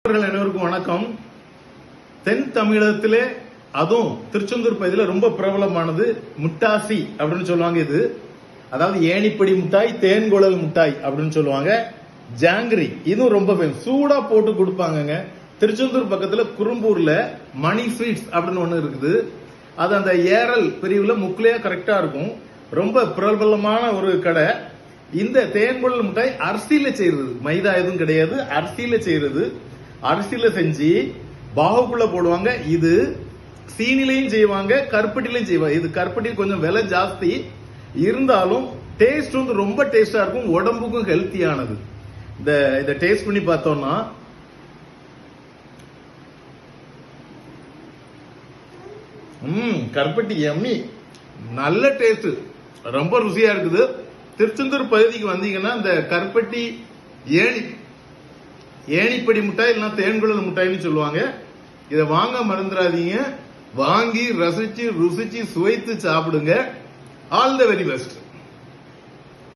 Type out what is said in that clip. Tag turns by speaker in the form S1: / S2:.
S1: அனைவருக்கும் வணக்கம். தென் தமிழகத்திலே அதுவும் திருச்செந்தூர் பகுதியில் ரொம்ப பிரபலமானது முட்டாசி அப்படின்னு சொல்லுவாங்க. இது அதாவது ஏணிப்படி முட்டாய், தேன்குழல் முட்டாய் அப்படின்னு சொல்லுவாங்க. ஜாங்கிரி இதுவும் ரொம்ப சூடா போட்டு கொடுப்பாங்க. திருச்செந்தூர் பக்கத்துல குறும்பூர்ல மணி ஸ்வீட்ஸ் அப்படின்னு ஒண்ணு இருக்குது. அது அந்த ஏரல் பிரிவுல முக்கிலையா கரெக்டா இருக்கும். ரொம்ப பிரபலமான ஒரு கடை. இந்த தேன்குழல் மிட்டாய் அரிசியில செய்யறது, மைதா எதுவும் கிடையாது, அரிசியில செய்யறது. அரிசியில செஞ்சு பாகுக்குள்ள போடுவாங்க. இது சீனிலையும் செய்வாங்க, கருப்பட்டிலையும் செய்வாங்க. இது கருப்பட்டி கொஞ்சம் விலை ஜாஸ்தி இருந்தாலும் டேஸ்ட் வந்து ரொம்ப டேஸ்டா இருக்கும், உடம்புக்கும் ஹெல்த்தியானது. இத டேஸ்ட் பண்ணி பார்த்தோம்னா கருப்பட்டி எம்மி, நல்ல டேஸ்ட், ரொம்ப ருசியா இருக்குது. திருச்செந்தூர் பகுதிக்கு வந்தீங்கன்னா இந்த கருப்பட்டி ஏணிப்படி முட்டாய் இல்லைன்னா தேன்குழல் முட்டாய்னு சொல்லுவாங்க. இதை வாங்க மறந்துடாதீங்க. வாங்கி ரசிச்சு ருசிச்சு சுவைத்து சாப்பிடுங்க. All the very best.